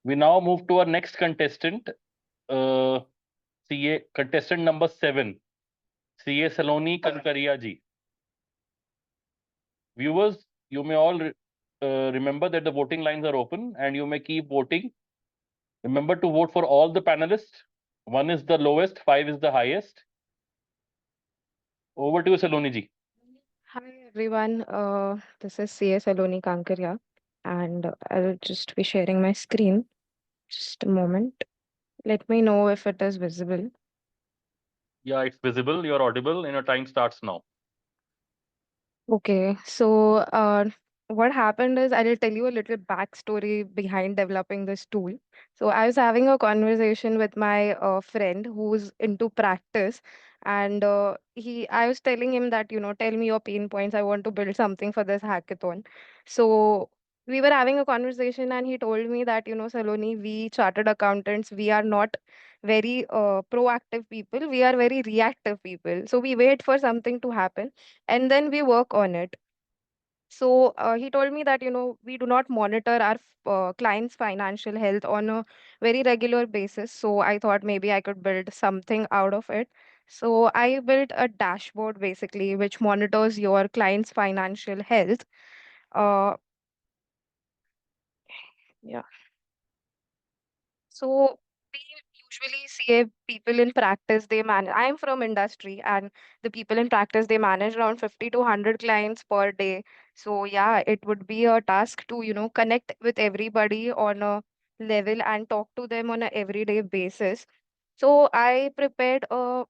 We now move to our next contestant, CA contestant number 7, CA Saloni Kankariya ji. Viewers, you may all remember that the voting lines are open and you may keep voting. Remember to vote for all the panelists. 1 is the lowest, 5 is the highest. Over to you, Saloni ji. Hi everyone, this is CA Saloni Kankariya, and I'll just be sharing my screen. Just a moment. Let me know if it is visible. Yeah, it's visible, you're audible, and your time starts now. Okay, so what happened is I'll tell you a little backstory behind developing this tool. So I was having a conversation with my friend who's into practice, and I was telling him that, tell me your pain points. I want to build something for this hackathon. So we were having a conversation, and he told me that, Saloni, we chartered accountants, we are not very proactive people. We are very reactive people. So we wait for something to happen and then we work on it. So he told me that, we do not monitor our clients' financial health on a very regular basis. So I thought maybe I could build something out of it. So I built a dashboard basically which monitors your client's financial health. Uh, yeah. So we usually see people in practice, they manage. I'm from industry, and the people in practice, they manage around 50 to 100 clients per day. So yeah, it would be a task to, connect with everybody on a level and talk to them on a everyday basis. So I prepared a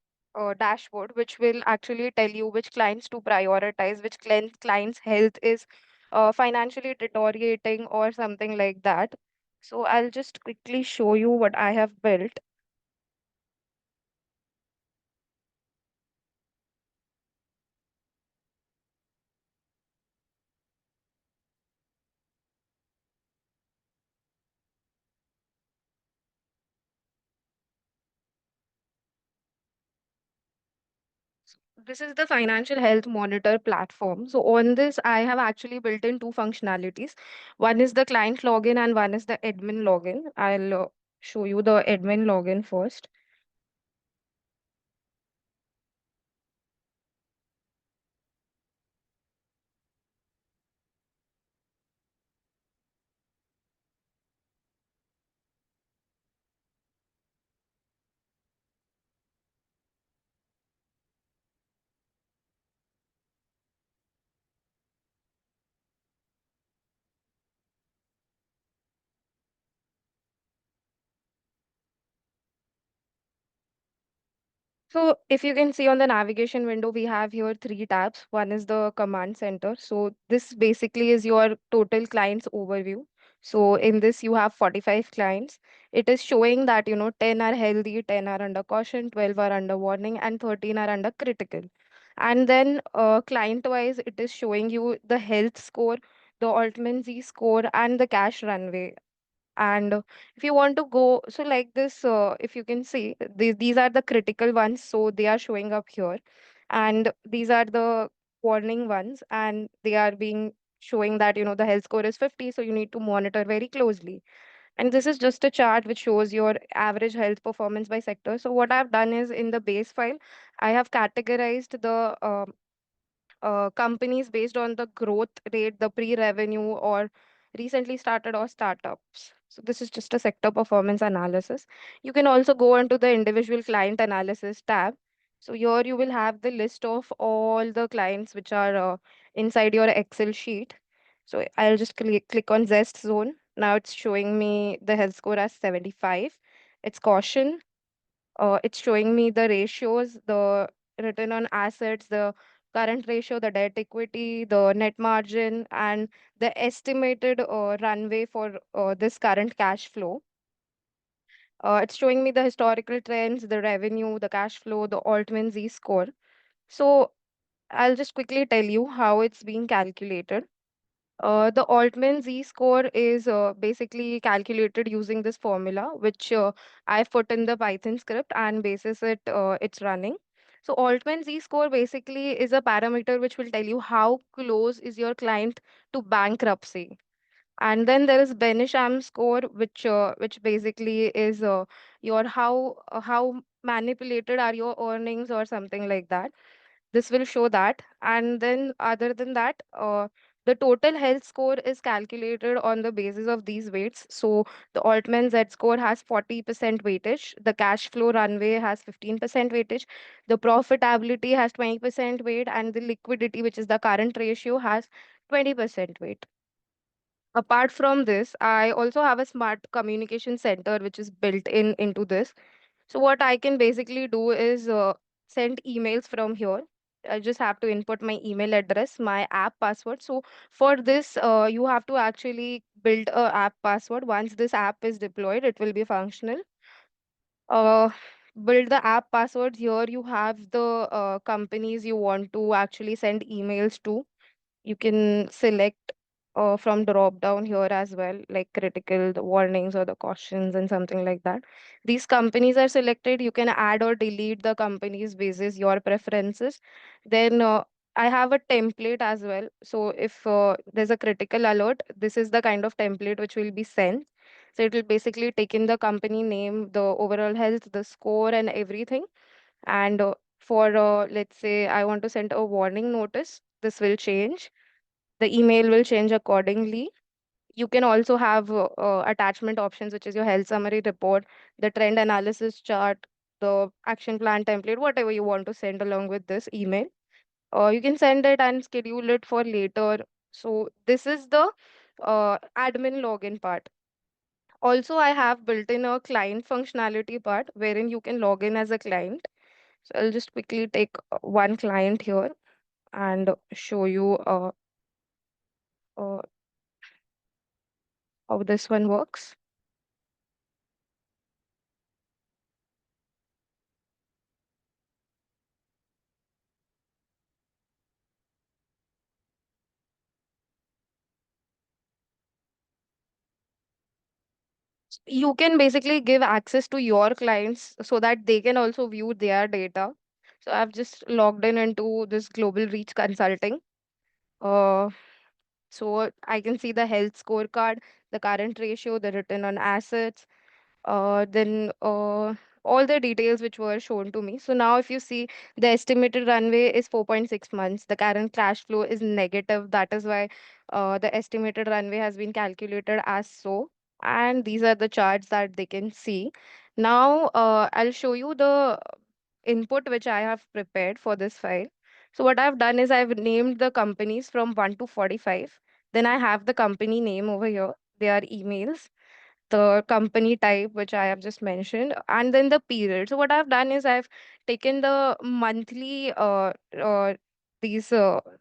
dashboard which will actually tell you which clients to prioritize, which clients' health is financially deteriorating or something like that. So I'll just quickly show you what I have built. This is the financial health monitor platform. So on this, I have actually built in two functionalities. One is the client login and one is the admin login. I'll show you the admin login first. So if you can see on the navigation window, we have here three tabs. One is the command center. So this basically is your total clients overview. So in this, you have 45 clients. It is showing that, 10 are healthy, 10 are under caution, 12 are under warning, and 13 are under critical. And then client-wise, it is showing you the health score, the Altman Z score, and the cash runway. And if you want to go, so like this, if you can see, these are the critical ones, so they are showing up here. And these are the warning ones, and they are being showing that, the health score is 50, so you need to monitor very closely. And this is just a chart which shows your average health performance by sector. So what I've done is in the base file, I have categorized the companies based on the growth rate, the pre-revenue, or recently started or startups. So this is just a sector performance analysis. You can also go into the individual client analysis tab. So here you will have the list of all the clients which are inside your Excel sheet. So I'll just click on Zest Zone. Now it's showing me the health score as 75. It's caution, it's showing me the ratios, the return on assets, the current ratio, the debt equity, the net margin, and the estimated runway for this current cash flow. It's showing me the historical trends, the revenue, the cash flow, the Altman Z score. So I'll just quickly tell you how it's being calculated. The Altman Z score is basically calculated using this formula, which I've put in the Python script and basis it, it's running. So Altman Z score basically is a parameter which will tell you how close is your client to bankruptcy. And then there is Benisham score, which basically is your how manipulated are your earnings or something like that. This will show that. And then other than that, the total health score is calculated on the basis of these weights. So the Altman Z score has 40% weightage, the cash flow runway has 15% weightage, the profitability has 20% weight, and the liquidity, which is the current ratio, has 20% weight. Apart from this, I also have a smart communication center which is built in into this. So what I can basically do is send emails from here. I just have to input my email address, my app password. So for this, you have to actually build a app password. Once this app is deployed, it will be functional. Uh, Build the app password. Here you have the companies you want to actually send emails to. You can select from drop down here as well, like critical, the warnings or the cautions and something like that. These companies are selected. You can add or delete the companies basis your preferences. Then I have a template as well. So if there's a critical alert, this is the kind of template which will be sent. So it will basically take in the company name, the overall health, the score, and everything. And for let's say I want to send a warning notice, this will change. The email will change accordingly. You can also have attachment options, which is your health summary report, the trend analysis chart, the action plan template, whatever you want to send along with this email. You can send it and schedule it for later. So this is the admin login part. Also, I have built in a client functionality part wherein you can log in as a client. So I'll just quickly take one client here and show you uh, how this one works. You can basically give access to your clients so that they can also view their data. So I've just logged in into this global reach consulting. Uh, so I can see the health scorecard, the current ratio, the return on assets, then all the details which were shown to me. So now if you see, the estimated runway is 4.6 months. The current cash flow is negative. That is why the estimated runway has been calculated as so. And these are the charts that they can see. Now I'll show you the input which I have prepared for this file. So what I've done is I've named the companies from 1 to 45. Then I have the company name over here. They are emails, the company type, which I have just mentioned, and then the period. So what I've done is I've taken the monthly these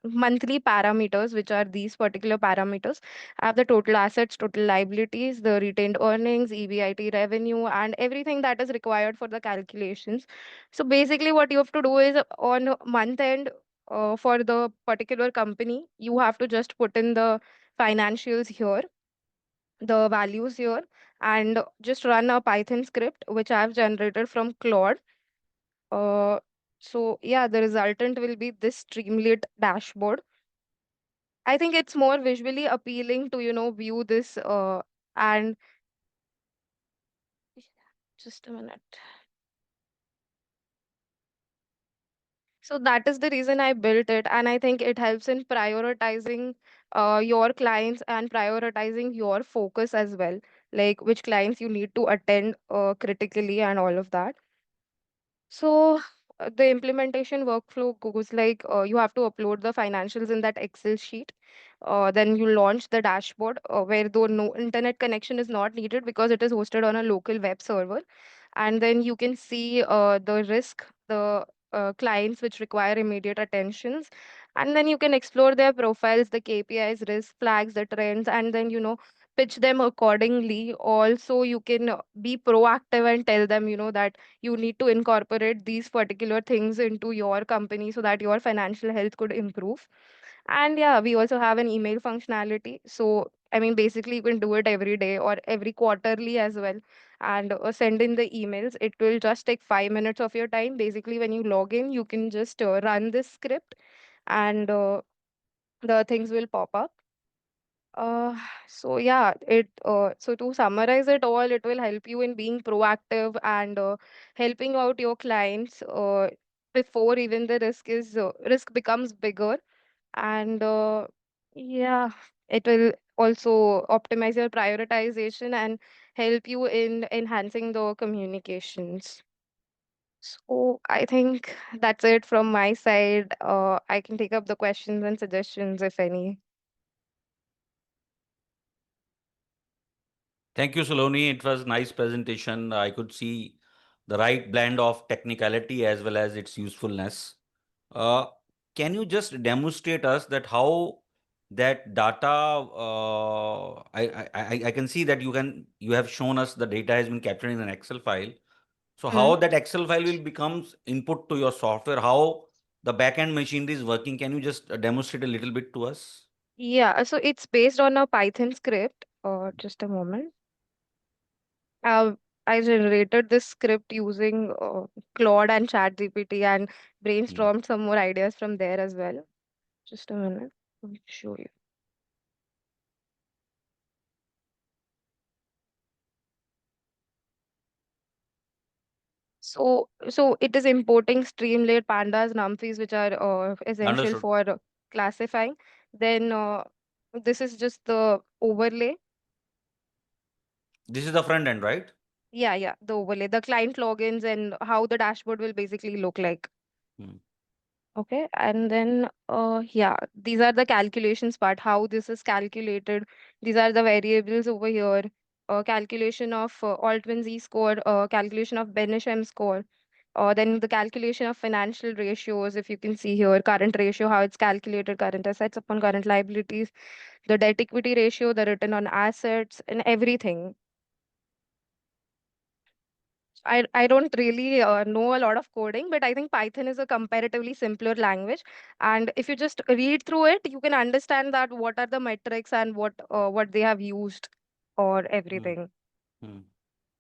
monthly parameters, which are these particular parameters. I have the total assets, total liabilities, the retained earnings, EBIT revenue, and everything that is required for the calculations. So basically, what you have to do is on month end, for the particular company, you have to just put in the financials here, the values here, and just run a Python script which I've generated from Claude. Uh, so yeah, the resultant will be this Streamlit dashboard. I think it's more visually appealing to, view this and just a minute. So that is the reason I built it, and I think it helps in prioritizing your clients and prioritizing your focus as well, like which clients you need to attend critically and all of that. So the implementation workflow goes like you have to upload the financials in that Excel sheet. Then you launch the dashboard where though no internet connection is not needed because it is hosted on a local web server. And then you can see the risk, the clients which require immediate attentions. And then you can explore their profiles, the KPIs, risk flags, the trends, and then, pitch them accordingly. Also, you can be proactive and tell them, that you need to incorporate these particular things into your company so that your financial health could improve. And yeah, we also have an email functionality. So I mean, basically you can do it every day or every quarterly as well, and send in the emails. It will just take 5 minutes of your time. Basically, when you log in, you can just run this script, and the things will pop up. Uh, so yeah, so to summarize it all, it will help you in being proactive and helping out your clients before even the risk becomes bigger. And yeah, it will also optimize your prioritization and help you in enhancing the communications. So I think that's it from my side. I can take up the questions and suggestions if any. Thank you, Saloni. It was nice presentation. I could see the right blend of technicality as well as its usefulness. Uh, can you just demonstrate us that how that data? I can see that you have shown us the data has been captured in an Excel file. So Hmm. how that Excel file will becomes input to your software? How the backend machinery is working? Can you just demonstrate a little bit to us? Yeah, so it's based on a Python script. Just a moment. Uh, I generated this script using Claude and ChatGPT and Hmm. brainstormed some more ideas from there as well. Just a minute. Let me show you. So it is importing Streamlit, Pandas, NumPys, which are essential Understood. for classifying. Then this is just the overlay. This is the front end, right? Yeah, the overlay, the client logins and how the dashboard will basically look like. Hmm. Okay, and then yeah, these are the calculations part, how this is calculated. These are the variables over here. Calculation of Altman Z score, calculation of Beneshem score, then the calculation of financial ratios, if you can see here, current ratio, how it's calculated, current assets upon current liabilities, the debt equity ratio, the return on assets, and everything. I don't really know a lot of coding, but I think Python is a comparatively simpler language. And if you just read through it, you can understand that what are the metrics and what they have used or Hmm. everything. Hmm.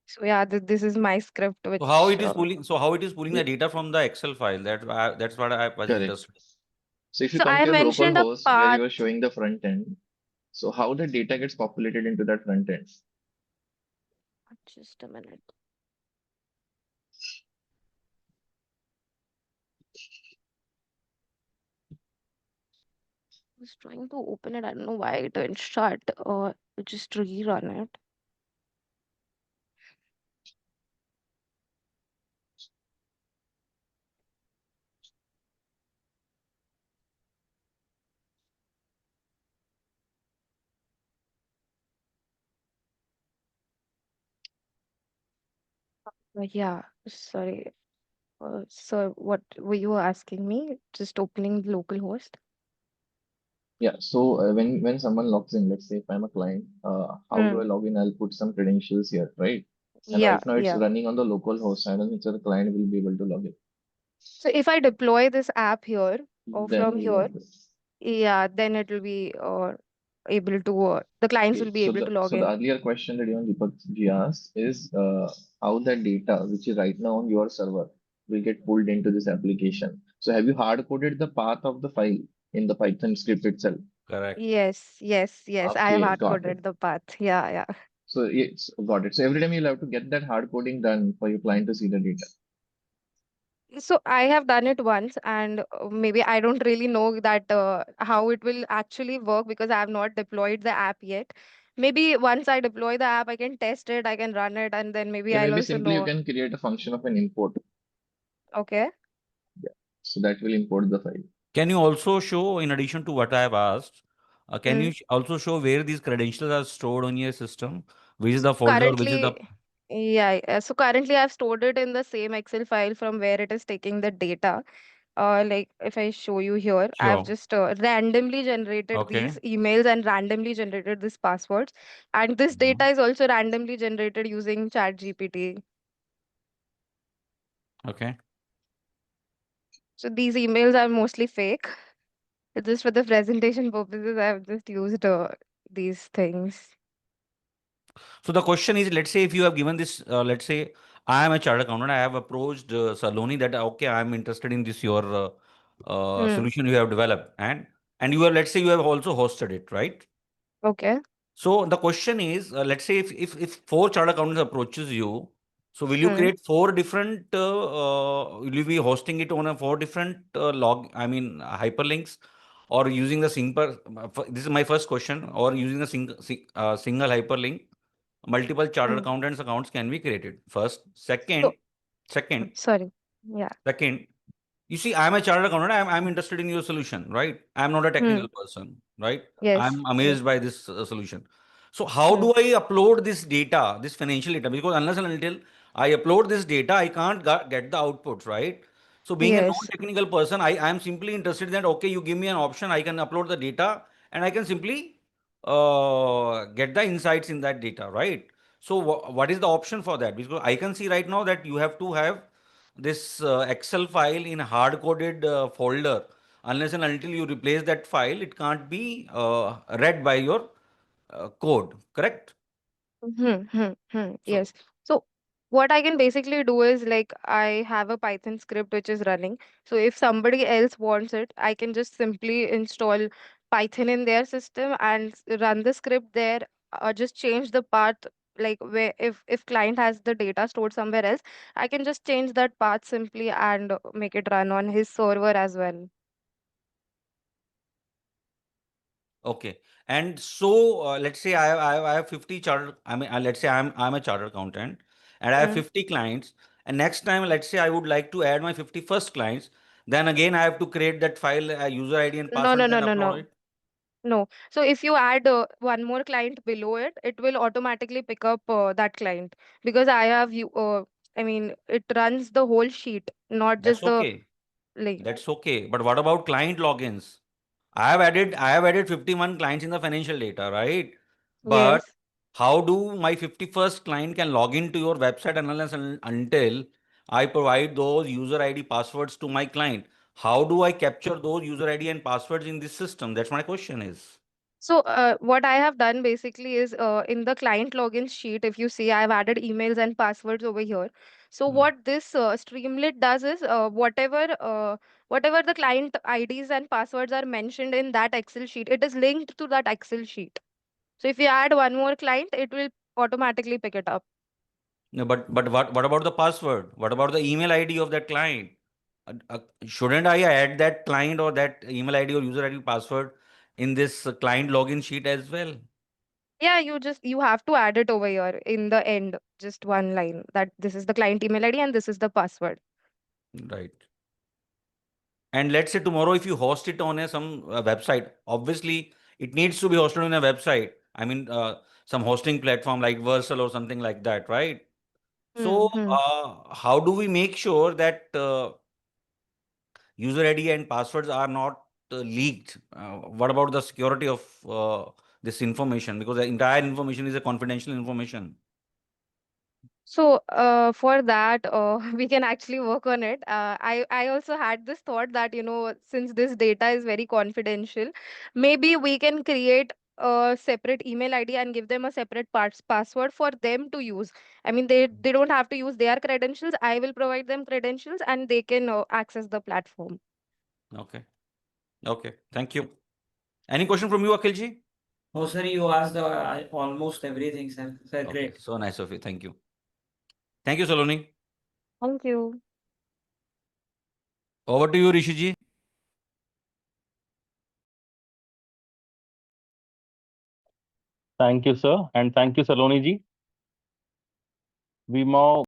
So yeah, this is my script, So how which it is pulling? So how it is pulling the Yeah, data from the Excel file? That's what I was correct. interested. So if you so come I to your mentioned a localhost where you path. are showing the front end, so how the data gets populated into that front end? Just a minute. I was trying to open it. I don't know why it went shut. Just rerun it. Yeah, sorry. So what were you asking me? Just opening the local host? Yeah, so when someone logs in, let's say if I'm a client, how do Hmm. I log in? I'll put some credentials here, right? And Yeah, right now it's yeah. running on the local host. I don't think so the client will be able to log in. So if I deploy this app here or Then from you here, want to. yeah, then it will be able to, the clients Okay, will be able to log so the in. earlier question that even Deepak ji asked is how the data which is right now on your server will get pulled into this application. So have you hard coded the path of the file in the Python script itself? Correct. Yes. I have Okay, hard got it. coded the path. Yeah. So it's got it. So every time you'll have to get that hard coding done for your client to see the data. So I have done it once, and maybe I don't really know that how it will actually work because I have not deployed the app yet. Maybe once I deploy the app, I can test it, I can run it, and then maybe Yeah, I'll maybe also simply you know. can create a function of an import. Okay. Yeah. So that will import the file. Can you also show, in addition to what I have asked, can Hmm. you also show where these credentials are stored on your system? Which is So the folder? Which is the currently, yeah. So currently, I've stored it in the same Excel file from where it is taking the data. Like if I show you here, I've sure? just randomly generated Okay. these emails and randomly generated these passwords, and this Mhm. data is also randomly generated using ChatGPT. Okay. So these emails are mostly fake. Just for the presentation purposes, I've just used these things. So the question is, let's say if you have given this, let's say I am a chartered accountant, I have approached Saloni that okay, I am interested in this your Hmm. solution you have developed, and you are, let's say you have also hosted it, right? Okay. So the question is, let's say if four chartered accountants approaches you, so will you Hmm. create four different? Will you be hosting it on a four different hyperlinks, or using the this is my first question, or using a single hyperlink, multiple chartered Hmm. accountants accounts can be created. First, So, second, sorry. Yeah. second. You see, I'm a chartered accountant. I'm interested in your solution, right? I'm not a Hmm. technical person, right? Yes. I'm Yes. amazed by this solution. So how Hmm. do I upload this data, this financial data? Because unless and until I upload this data, I can't get the outputs, right? So being a Yes. non-technical person, I am simply interested that, okay, you give me an option, I can upload the data and I can simply get the insights in that data, right? So what is the option for that? Because I can see right now that you have to have this Excel file in a hard-coded folder. Unless and until you replace that file, it can't be read by your code, correct? So, Yes. So what I can basically do is like I have a Python script which is running. So if somebody else wants it, I can just simply install Python in their system and run the script there, or just change the path, like where if client has the data stored somewhere else, I can just change that path simply and make it run on his server as well. okay. And so let's say I have 50 charter. Let's say I'm a charter accountant and I have Mm. 50 clients. And next time, let's say I would like to add my 51st clients. Then again, I have to create that file, user ID and No, password, no, then no, no, upload no. it. No. So if you add one more client below it, it will automatically pick up that client, because I mean, it runs the whole sheet, not That's just the okay. like. That's okay. But what about client logins? I have added 51 clients in the financial data, right? But Yes. how do my 51st client can log into your website unless and until I provide those user ID passwords to my client? How do I capture those user ID and passwords in this system? That's my question is. So what I have done basically is in the client login sheet, if you see, I've added emails and passwords over here. So Hmm. what this Streamlit does is whatever the client IDs and passwords are mentioned in that Excel sheet, it is linked to that Excel sheet. So if you add one more client, it will automatically pick it up. No, but what about the password? What about the email ID of that client? Shouldn't I add that client or that email ID or user ID password in this client login sheet as well? Yeah, you have to add it over here in the end, just one line that this is the client email ID and this is the password. Right. And let's say tomorrow, if you host it on some website, obviously it needs to be hosted on a website. Some hosting platform like Versal or something like that, right? So, Hmm. how do we make sure that user ID and passwords are not leaked? What about the security of this information? Because the entire information is a confidential information. So, for that, we can actually work on it. I also had this thought that, since this data is very confidential, maybe we can create a separate email ID and give them a separate password for them to use. I mean, they don't have to use their credentials. I will provide them credentials and they can access the platform. Okay. Okay. Thank you. Any question from you, Akhilji? Oh, sir, you asked almost everything, sir. Sir, Okay. great. So nice of you. Thank you. Thank you, Saloni. Thank you. Over to you, Rishiji. Thank you, sir. And thank you, Saloni ji. We now